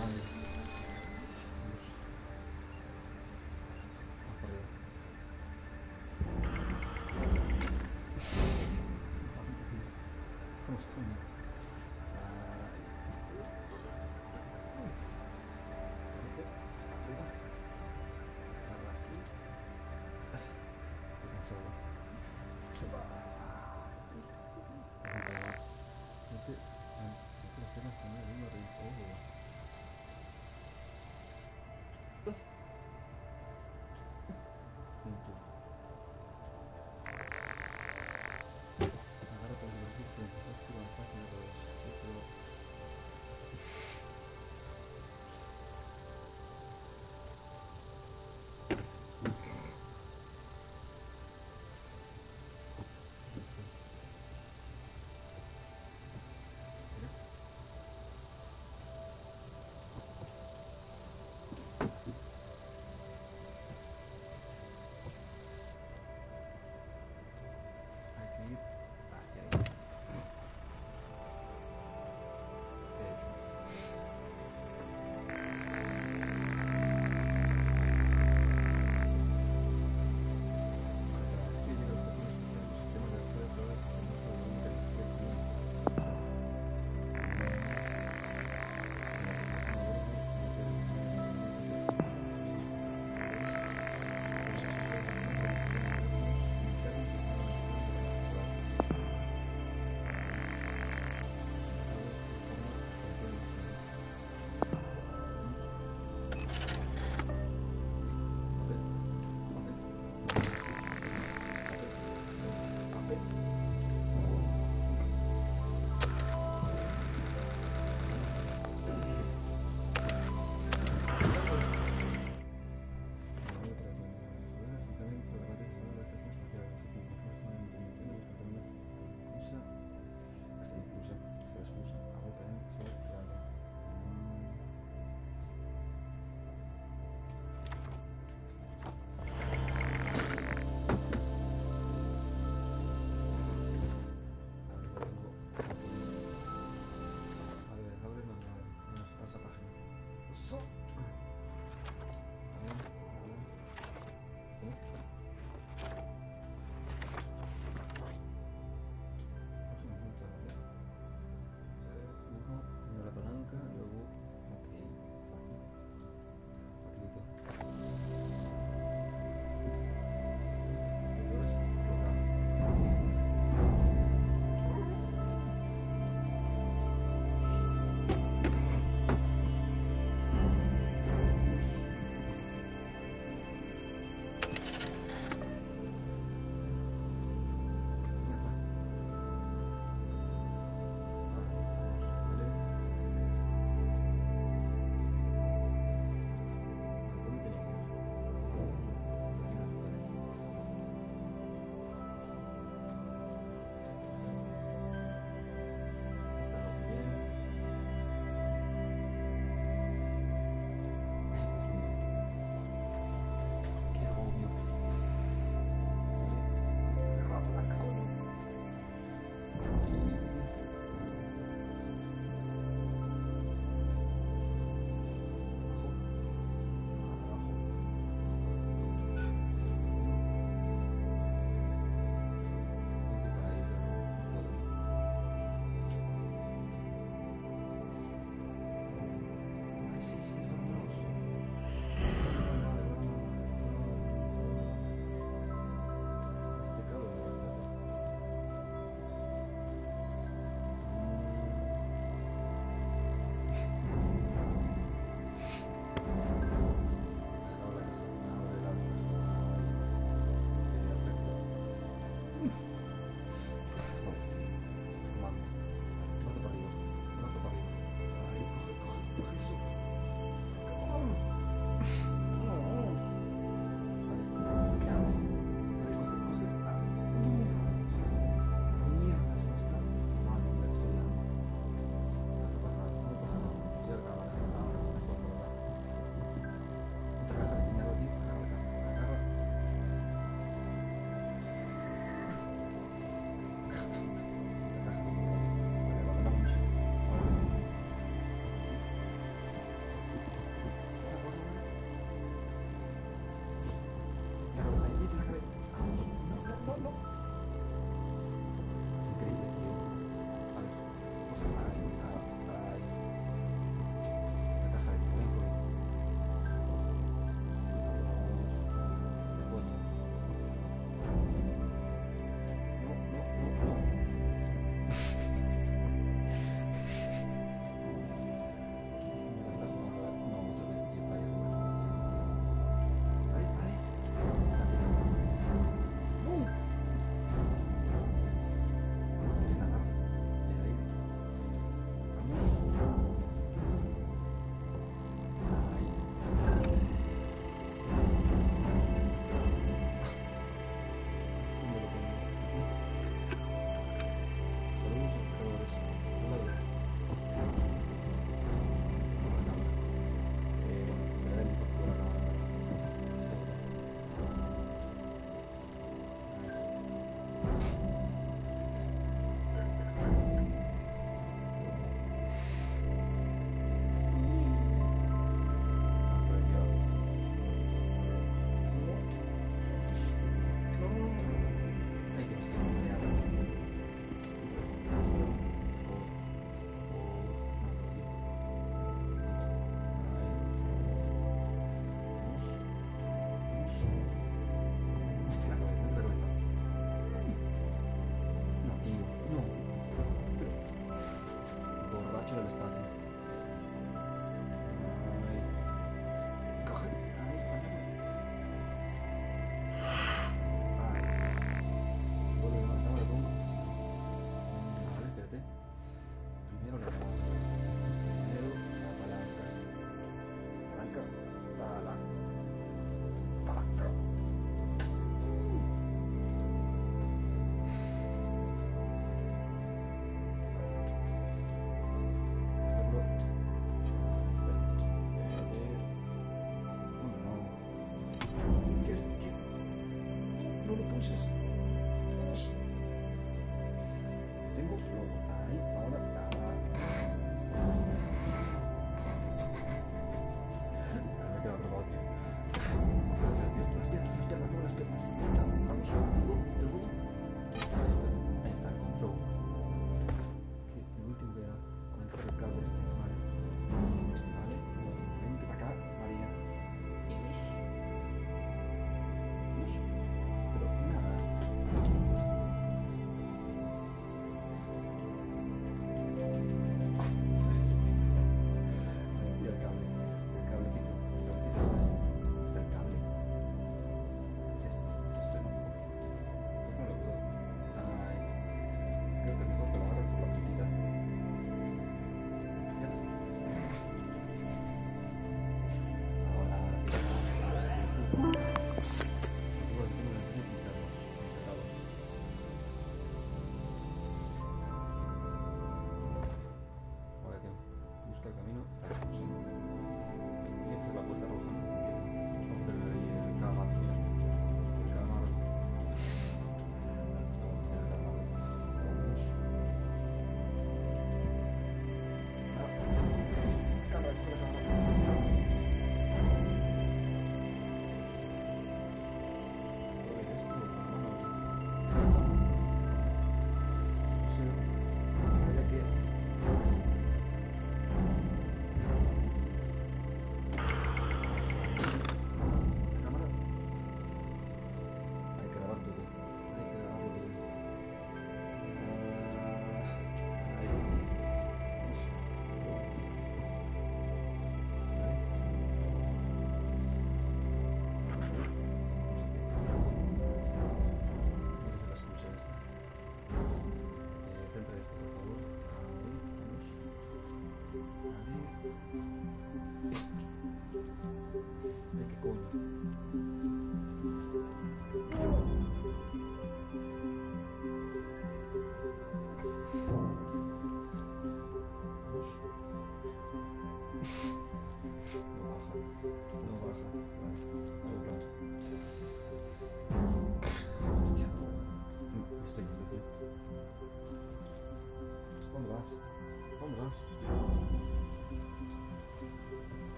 nadie. Dios. Ah, por Dios. Vamos, coño. Vete, arriba. Agarra aquí. Estoy cansado. Vete. Vete las piernas conmigo, venga, arriba. Punto. Agárrate de los discos, es tiro más fácil de los discos. Hay que ir hacia ahí.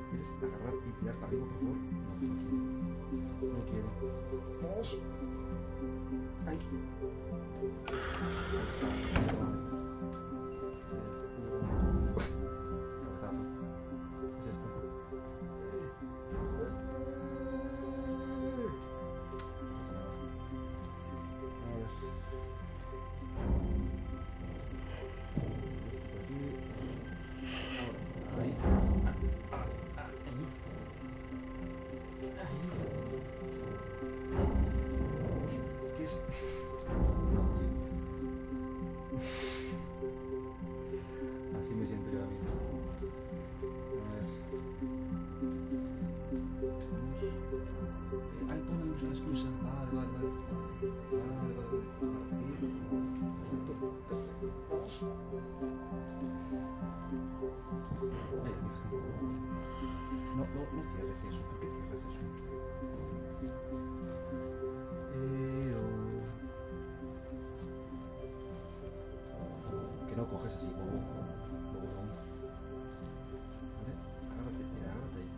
¿Quieres agarrar y tirar para arriba, por favor? No, no quiero. Vamos. Ahí. Así me siento yo a mí. A ver. Ahí ponemos la excusa. Vale. No cierres eso. ¿Por qué cierras eso? Que no coges así como vamos. ¿Vale? Agárrate, mira, agárrate ahí.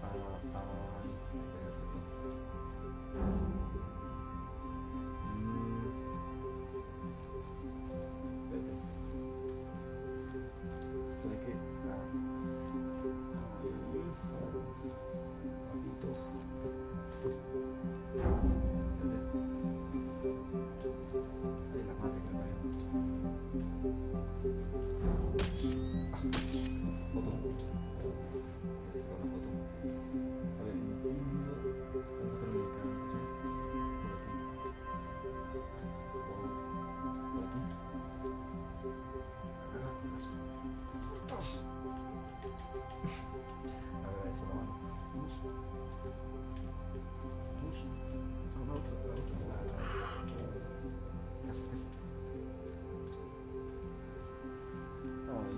Ahora, ahí. Perfecto. Vete. Esto hay que... Papito. Ahí la madre que me parió. Foto. Ahí está una foto. A ver, entiendo. Vamos a hacer un medicamento. Por aquí. Agarra las putas. A ver, eso la mano. Vamos. No, la otra. Casi. Ay,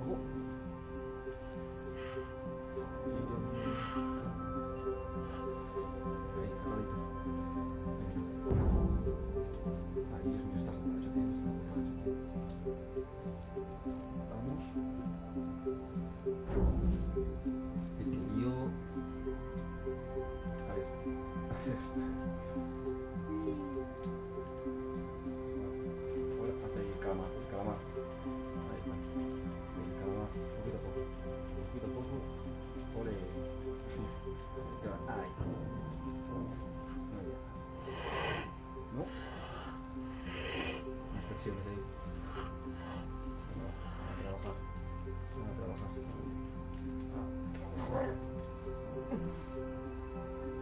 ojo. Ahí, agarradito. Ay, Dios mío, está borracho, tío. Vamos. El que lío. A ver. Ahora, hasta ahí, el calamar. Ahí está. El calamar, poquito a poco. Ole. Ahí. No. Unas flexiones ahí. A trabajar.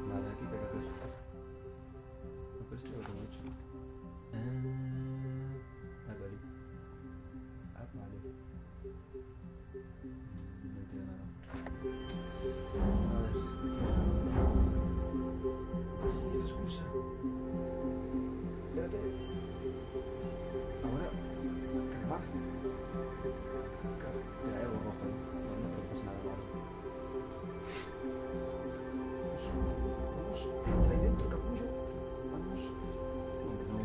Vale, aquí te hacer. No, pero esto ya lo tengo hecho. Vale. No entiendo nada. A ver. Así es excusa. Espérate. Ahora. Acabar. Mira, hay algo rojo ahí. No creo que pase nada malo. Vamos. Entra ahí dentro, capullo. Vamos. Hombre, no.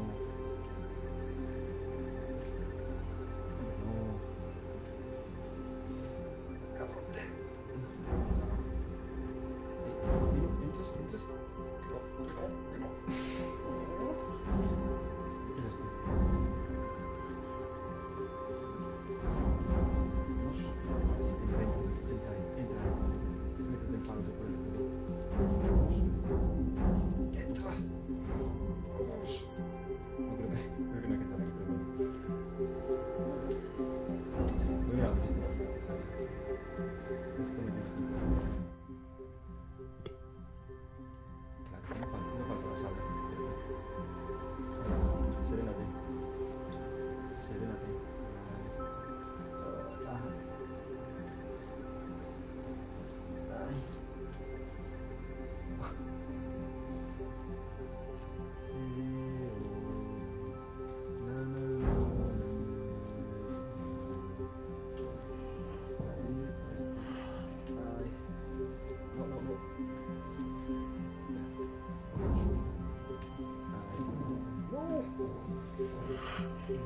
Cable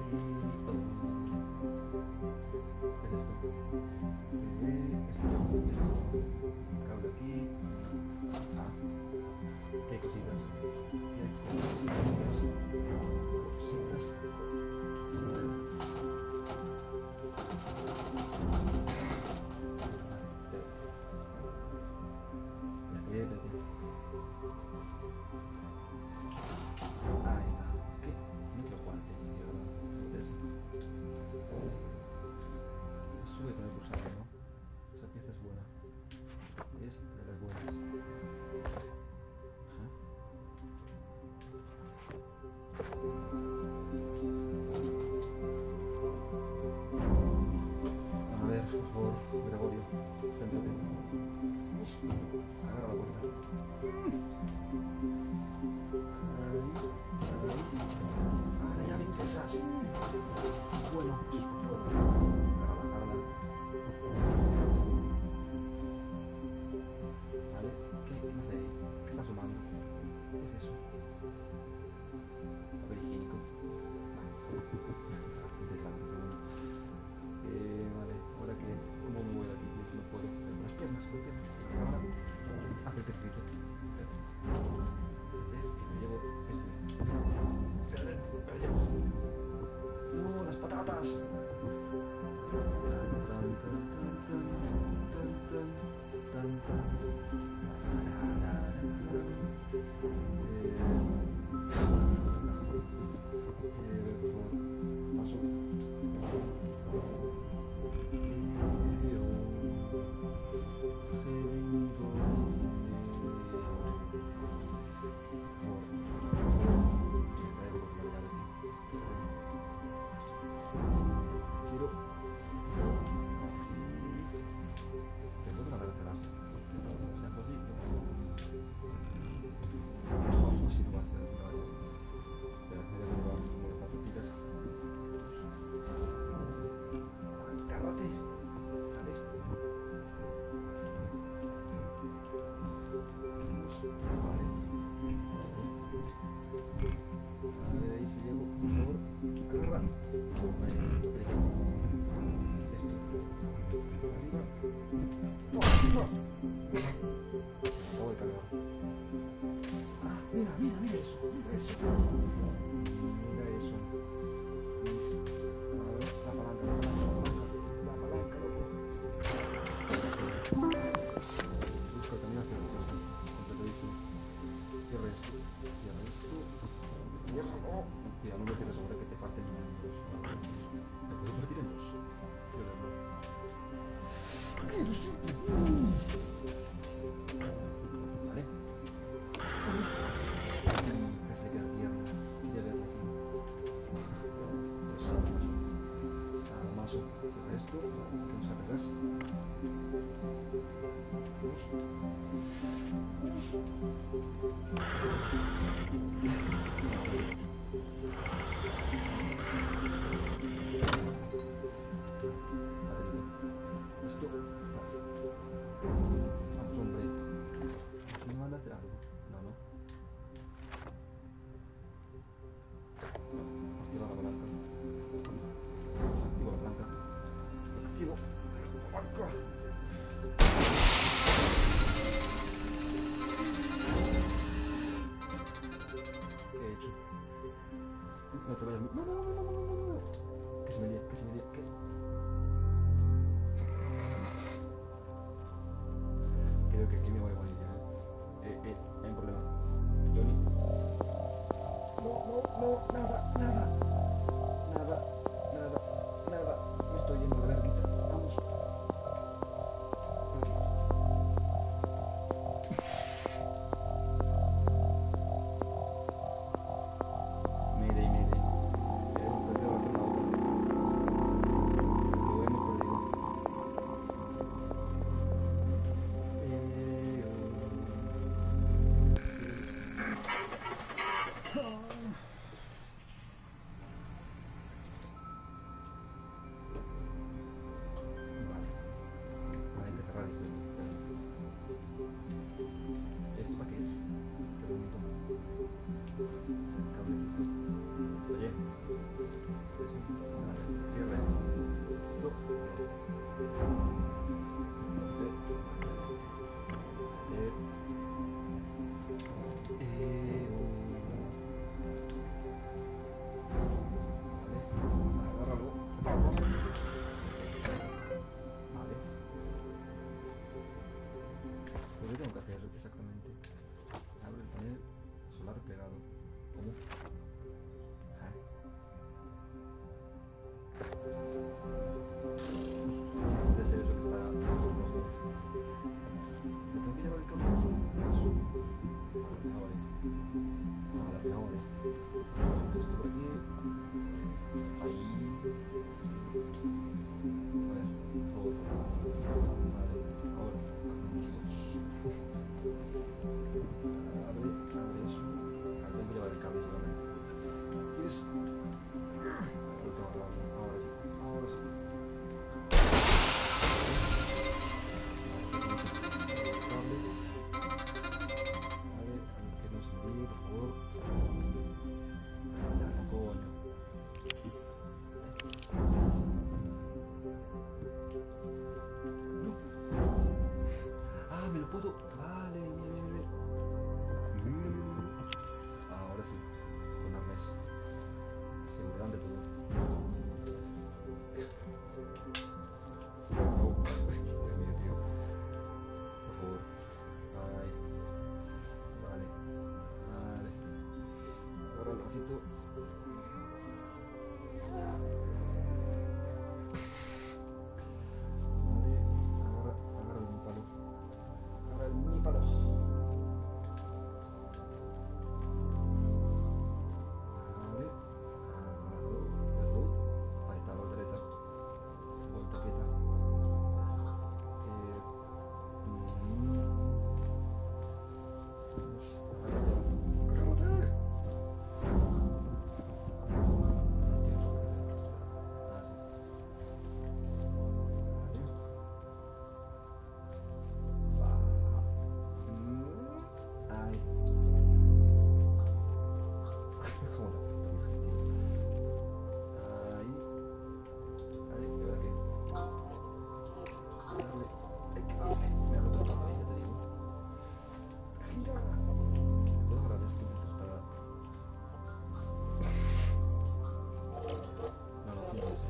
aquí. Ah, qué cositas. Cositas. Espérate. Ahí está. ¿Qué? No quiero jugar al tenis, tío. Sube con el pulsar, ¿no? Esa pieza es buena. Es de las buenas. Ajá. A ver, por favor, Gregorio, céntrate. Agarra la puerta. Ahora ya me interesa, sí. Bueno, eso es por favor. Agárrala. Vale, ¿qué más hay ahí? ¿Qué está sumando? ¿Qué es eso? Papel higiénico. Interesante, pero bueno. Vale, ahora que... ¿Cómo me voy de aquí, tío? No puedo. Con las piernas, ¿por qué? Ahora... Haz el pececito. Espérate. Que me llevo esto. Espérate, me llevo. ¡No, las patatas! Paso. Mira eso. A ver, la palanca, loco. Busca también hacia la casa, completadísimo. Cierra esto. Ciérralo. Cuidado, no me cierres ahora que te parten en dos. ¿Me puedo partir en dos? Vale. Que se queda tierno. Quiere verla aquí. Salamazo. Cierra esto. Que nos arreglas. Esto. Vamos, hombre. ¿Me manda a hacer algo? No. Activa la palanca. Activo la palanca. Activo la palanca. ¿Qué he hecho? No te vayas. No. Que se me líe. ¿Qué? Creo que aquí me voy a morir ya. Hay un problema. Johnny. No, nada. Me estoy yendo de verguita. Vamos. Mayday. Hemos perdido al astronauta. Lo hemos perdido. quieres? Lo tengo al lado. Ahora sí. Ahora sí. Cable. Vale, que no se envíe, por favor. Ya, no, coño. No. Ah, me lo puedo. Vale, bien. Ahora sí. Con arnés. Seguridad de todo. No. Dios mío, tío. Por favor. Ay. Vale. Ahora el bracito. Vale. Agarra el mi palo. Agarra el mi palo. Vale. Agarrado. Let's go. Ahí está, voltereta. Volta quieta. ¡Agárrate! Ay. Joder, ahí. Ahí, ¿y ahora qué? Darle. Hay que darle. Me ha roto el brazo ahí, ya te digo. ¡Gira! ¿Puedo agarrar los puntitos para...? No, puntos.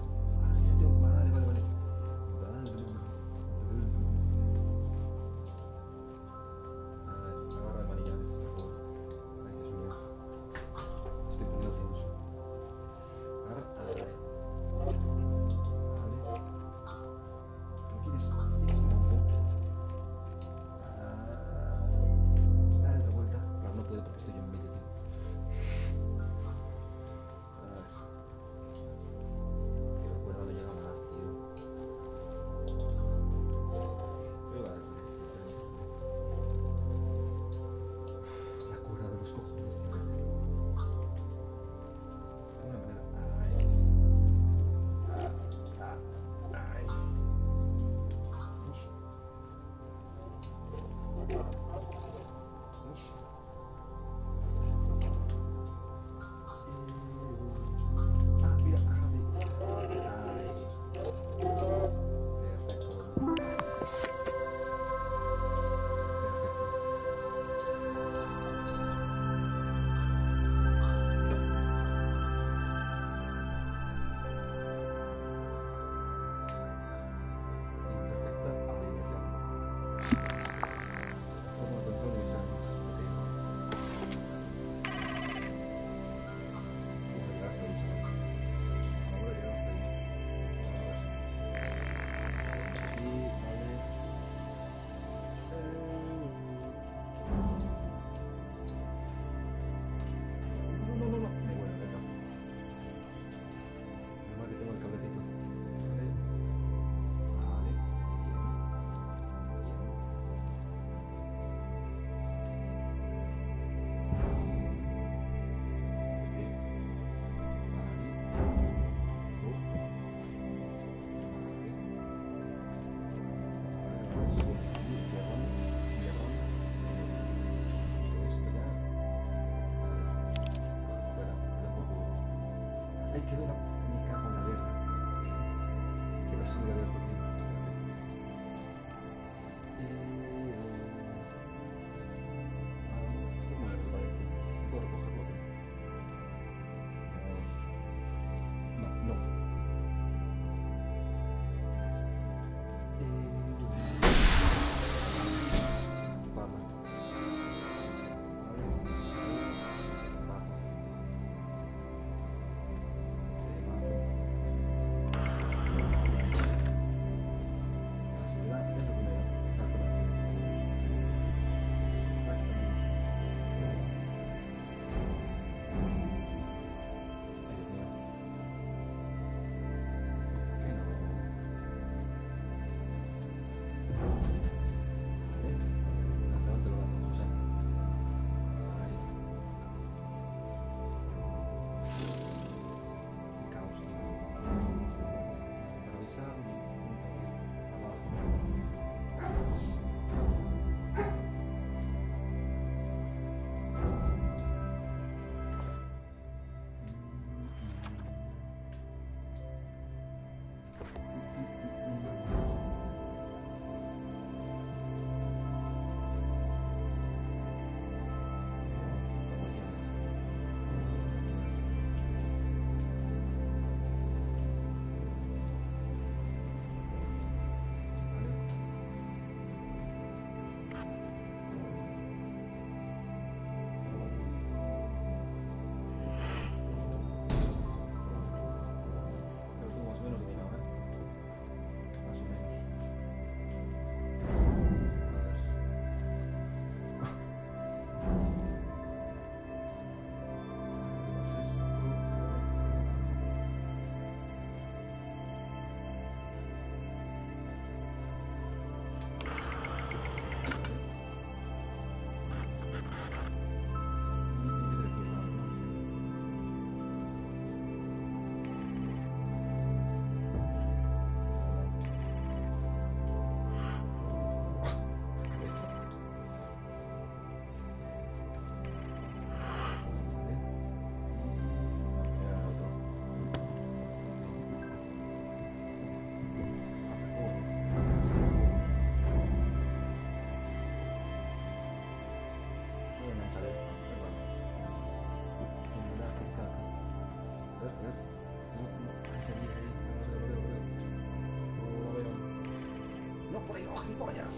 Ah, ya tengo... Vale. A ver, agarra el manillares, por favor. Ay, Dios mío. Estoy poniendo tenso. Agarra... Vale. ¿No quieres mambo? Dale otra vuelta. Claro, no puedo porque estoy yo en medio, tío. A ver. Que la cuerda no llega más, tío. Voy a dar con este, la cuerda de los cojones, tío. De alguna manera. Ay. Ay. Vamos. Mira, agárrate. Ay. Perfecto. Imperfecta alineación. Forma de control de mis armas. Llegar hasta ahí, chaval. Ahora llegar hasta ahí. Aquí, vale. No. Me vuelve, venga. Normal que tengo el cablecito. Vale. Bien. Ay, quedó la... Me cago en la verga. Quedó así de verde, tío. Esto no me lo vale, tío. Puedo recogerlo, tío. Vamos. No. Vale. Vale. Bajo. por ahí, no, gilipollas.